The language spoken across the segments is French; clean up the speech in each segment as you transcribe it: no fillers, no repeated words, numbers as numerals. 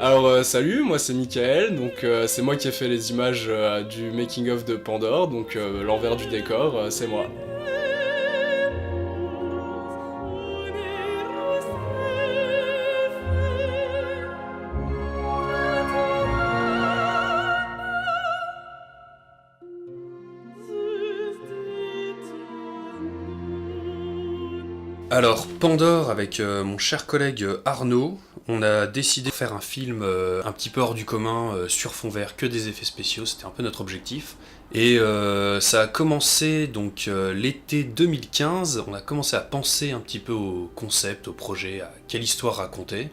Alors salut, moi c'est Mickaël, donc c'est moi qui ai fait les images du making of de Pandore, donc l'envers du décor, c'est moi. Alors, Pandore, avec mon cher collègue Arnaud, on a décidé de faire un film un petit peu hors du commun, sur fond vert, que des effets spéciaux, c'était un peu notre objectif. Et ça a commencé donc l'été 2015, on a commencé à penser un petit peu au concept, au projet, à quelle histoire raconter.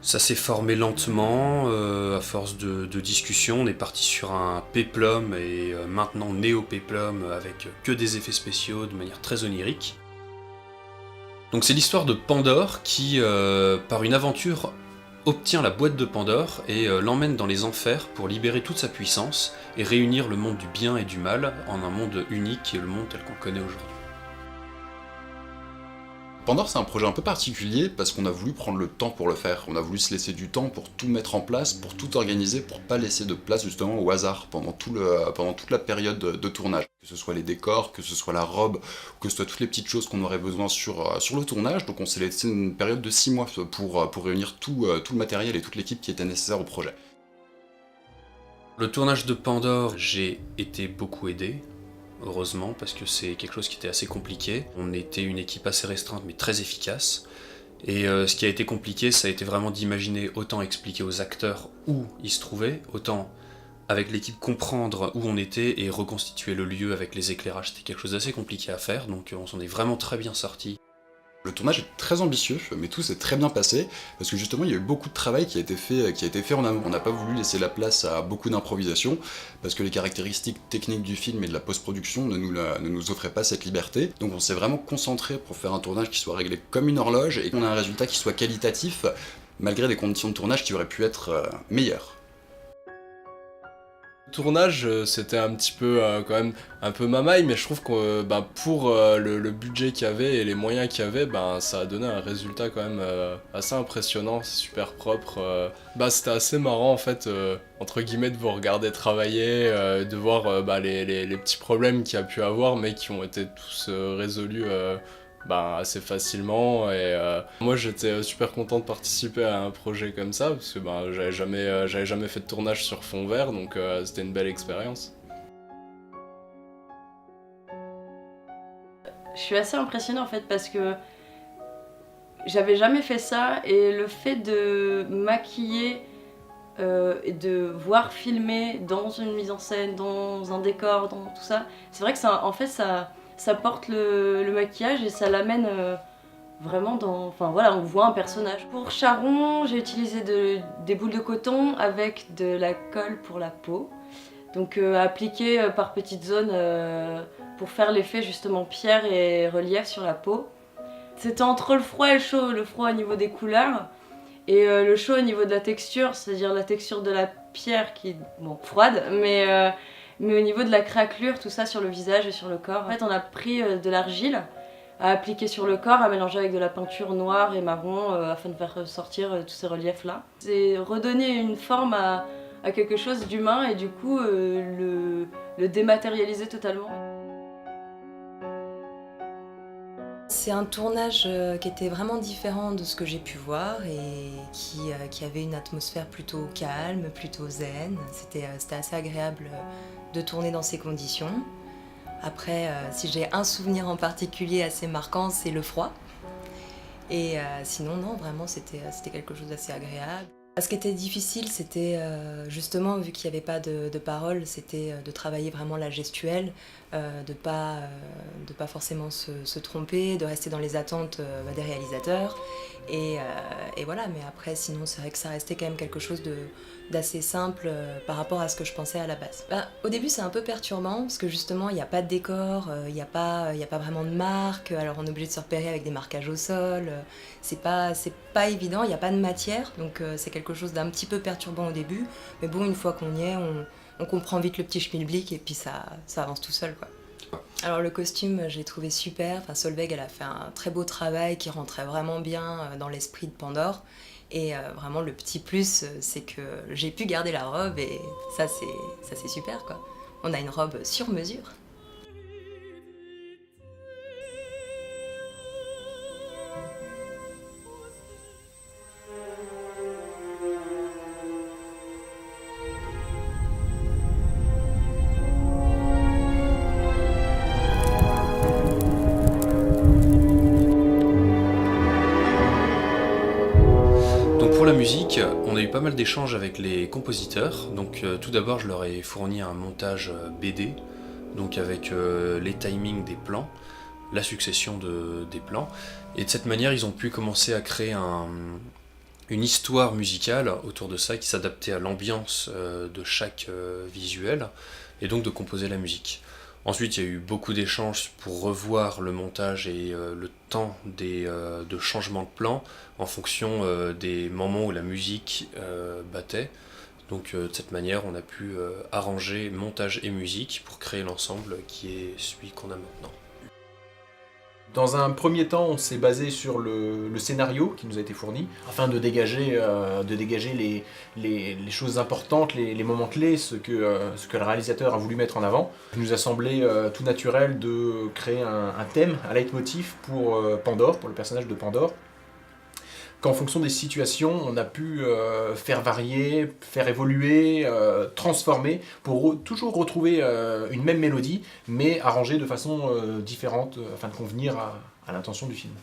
Ça s'est formé lentement, à force de discussion, on est parti sur un péplum et maintenant néo-péplum avec que des effets spéciaux de manière très onirique. Donc c'est l'histoire de Pandore qui, par une aventure, obtient la boîte de Pandore et l'emmène dans les enfers pour libérer toute sa puissance et réunir le monde du bien et du mal en un monde unique qui est le monde tel qu'on le connaît aujourd'hui. Pandore, c'est un projet un peu particulier parce qu'on a voulu prendre le temps pour le faire. On a voulu se laisser du temps pour tout mettre en place, pour tout organiser, pour pas laisser de place justement au hasard pendant toute la période de tournage. Que ce soit les décors, que ce soit la robe, que ce soit toutes les petites choses qu'on aurait besoin sur le tournage. Donc on s'est laissé une période de 6 mois pour réunir tout le matériel et toute l'équipe qui était nécessaire au projet. Le tournage de Pandore, j'ai été beaucoup aidé. Heureusement, parce que c'est quelque chose qui était assez compliqué. On était une équipe assez restreinte, mais très efficace. Et ce qui a été compliqué, ça a été vraiment d'imaginer autant expliquer aux acteurs où ils se trouvaient, autant avec l'équipe comprendre où on était et reconstituer le lieu avec les éclairages. C'était quelque chose d'assez compliqué à faire, donc on s'en est vraiment très bien sorti. Le tournage est très ambitieux, mais tout s'est très bien passé, parce que justement il y a eu beaucoup de travail qui a été fait en amont. On n'a pas voulu laisser la place à beaucoup d'improvisation, parce que les caractéristiques techniques du film et de la post-production ne nous offraient pas cette liberté. Donc on s'est vraiment concentré pour faire un tournage qui soit réglé comme une horloge, et qu'on a un résultat qui soit qualitatif, malgré des conditions de tournage qui auraient pu être meilleures. Le tournage, c'était un petit peu quand même un peu mamaille, mais je trouve que pour le budget qu'il y avait et les moyens qu'il y avait, ça a donné un résultat quand même assez impressionnant, c'est super propre. C'était assez marrant en fait, entre guillemets, de vous regarder travailler, de voir les petits problèmes qu'il y a pu avoir, mais qui ont été tous résolus assez facilement. Et moi j'étais super content de participer à un projet comme ça, parce que j'avais jamais fait de tournage sur fond vert, donc c'était une belle expérience. Je suis assez impressionnée en fait parce que j'avais jamais fait ça et le fait de maquiller et de voir filmer dans une mise en scène, dans un décor, dans tout ça, c'est vrai que ça porte le maquillage et ça l'amène vraiment dans... Enfin voilà, on voit un personnage. Pour Charon, j'ai utilisé des boules de coton avec de la colle pour la peau. Donc appliquée par petites zones pour faire l'effet justement pierre et relief sur la peau. C'était entre le froid et le froid au niveau des couleurs et le chaud au niveau de la texture, c'est-à-dire la texture de la pierre qui est froide, mais au niveau de la craquelure, tout ça sur le visage et sur le corps. En fait, on a pris de l'argile à appliquer sur le corps, à mélanger avec de la peinture noire et marron afin de faire sortir tous ces reliefs-là. C'est redonner une forme à quelque chose d'humain et du coup le dématérialiser totalement. C'est un tournage qui était vraiment différent de ce que j'ai pu voir et qui avait une atmosphère plutôt calme, plutôt zen. C'était assez agréable de tourner dans ces conditions. Après, si j'ai un souvenir en particulier assez marquant, c'est le froid. Et sinon, non, vraiment, c'était quelque chose d'assez agréable. Ce qui était difficile, c'était justement, vu qu'il n'y avait pas de parole, c'était de travailler vraiment la gestuelle, de pas forcément se tromper, de rester dans les attentes des réalisateurs. Et voilà, mais après, sinon, c'est vrai que ça restait quand même quelque chose d'assez simple par rapport à ce que je pensais à la base. Au début, c'est un peu perturbant, parce que justement, il n'y a pas de décor, il n'y a pas vraiment de marque, alors on est obligé de se repérer avec des marquages au sol, c'est pas évident, il n'y a pas de matière, donc c'est quelque chose d'un petit peu perturbant au début, mais bon, une fois qu'on y est, on comprend vite le petit schmilblick et puis ça avance tout seul, quoi. Alors le costume, je l'ai trouvé super. Enfin, Solveig, elle a fait un très beau travail qui rentrait vraiment bien dans l'esprit de Pandore. Et vraiment, le petit plus, c'est que j'ai pu garder la robe et ça, c'est super, quoi. On a une robe sur mesure. Donc pour la musique, on a eu pas mal d'échanges avec les compositeurs. Donc tout d'abord, je leur ai fourni un montage BD, donc avec les timings des plans, la succession des plans. Et de cette manière, ils ont pu commencer à créer une histoire musicale autour de ça qui s'adaptait à l'ambiance de chaque visuel, et donc de composer la musique. Ensuite, il y a eu beaucoup d'échanges pour revoir le montage et le temps de changement de plan en fonction des moments où la musique battait. Donc de cette manière, on a pu arranger montage et musique pour créer l'ensemble qui est celui qu'on a maintenant. Dans un premier temps, on s'est basé sur le scénario qui nous a été fourni, afin de dégager les choses importantes, les moments clés, ce que le réalisateur a voulu mettre en avant. Il nous a semblé tout naturel de créer un thème, un leitmotiv pour Pandore, pour le personnage de Pandore, qu'en fonction des situations, on a pu faire varier, faire évoluer, transformer, pour toujours retrouver une même mélodie, mais arrangée de façon différente, afin de convenir à l'intention du film.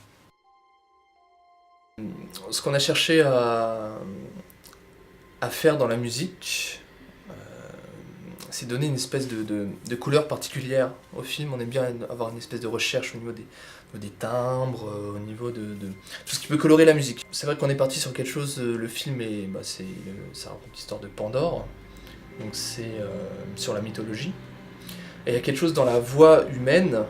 Ce qu'on a cherché à faire dans la musique, c'est donner une espèce de couleur particulière au film. On aime bien avoir une espèce de recherche au niveau des timbres, au niveau de tout ce qui peut colorer la musique. C'est vrai qu'on est parti sur quelque chose, le film ça raconte l'histoire de Pandore, donc c'est sur la mythologie. Et il y a quelque chose dans la voix humaine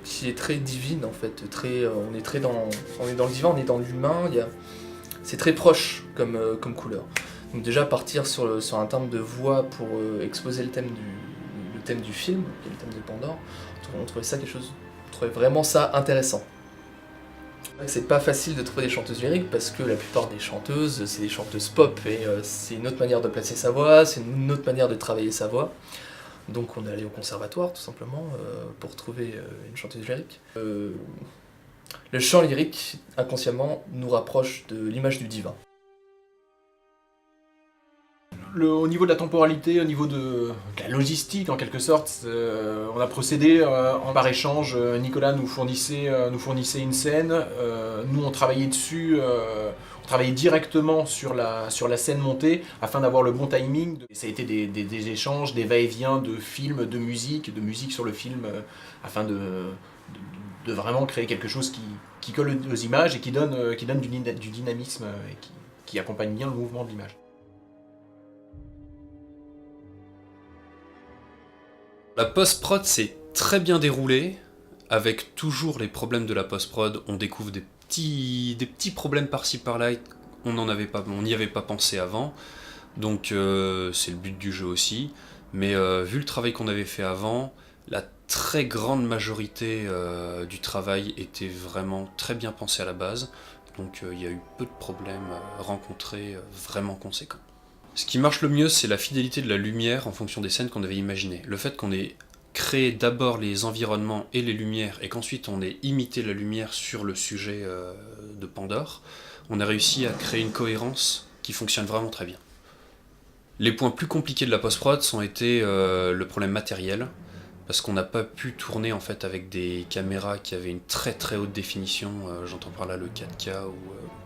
qui est très divine en fait, on est dans le divin, on est dans l'humain, c'est très proche comme couleur. Donc déjà partir sur un timbre de voix pour exposer le thème du film, qui est le thème de Pandore, on trouvait ça on trouvait vraiment ça intéressant. C'est pas facile de trouver des chanteuses lyriques parce que la plupart des chanteuses, c'est des chanteuses pop et c'est une autre manière de placer sa voix, c'est une autre manière de travailler sa voix. Donc on est allé au conservatoire tout simplement pour trouver une chanteuse lyrique. Le chant lyrique, inconsciemment, nous rapproche de l'image du divin. Au niveau de la temporalité, au niveau de la logistique en quelque sorte, on a procédé par échange. Nicolas nous fournissait une scène, nous on travaillait dessus, on travaillait directement sur la scène montée afin d'avoir le bon timing. Et ça a été des échanges, des va-et-vient de films, de musique sur le film, afin de vraiment créer quelque chose qui colle aux images et qui donne du dynamisme et qui accompagne bien le mouvement de l'image. La post-prod s'est très bien déroulée, avec toujours les problèmes de la post-prod. On découvre des petits problèmes par-ci par-là, on n'y avait pas pensé avant, donc c'est le but du jeu aussi. Mais vu le travail qu'on avait fait avant, la très grande majorité du travail était vraiment très bien pensé à la base, donc il y a eu peu de problèmes rencontrés vraiment conséquents. Ce qui marche le mieux, c'est la fidélité de la lumière en fonction des scènes qu'on avait imaginées. Le fait qu'on ait créé d'abord les environnements et les lumières, et qu'ensuite on ait imité la lumière sur le sujet de Pandore, on a réussi à créer une cohérence qui fonctionne vraiment très bien. Les points plus compliqués de la post-prod ont été le problème matériel, parce qu'on n'a pas pu tourner en fait avec des caméras qui avaient une très très haute définition, j'entends par là le 4K ou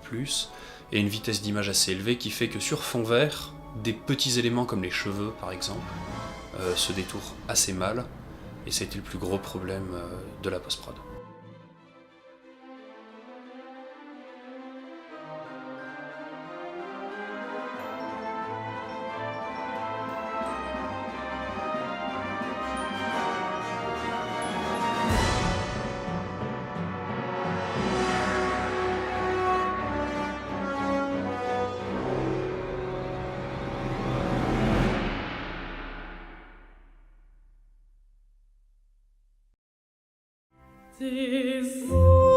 plus, et une vitesse d'image assez élevée qui fait que sur fond vert, des petits éléments comme les cheveux par exemple se détournent assez mal, et ça a été le plus gros problème de la post-prod. Ces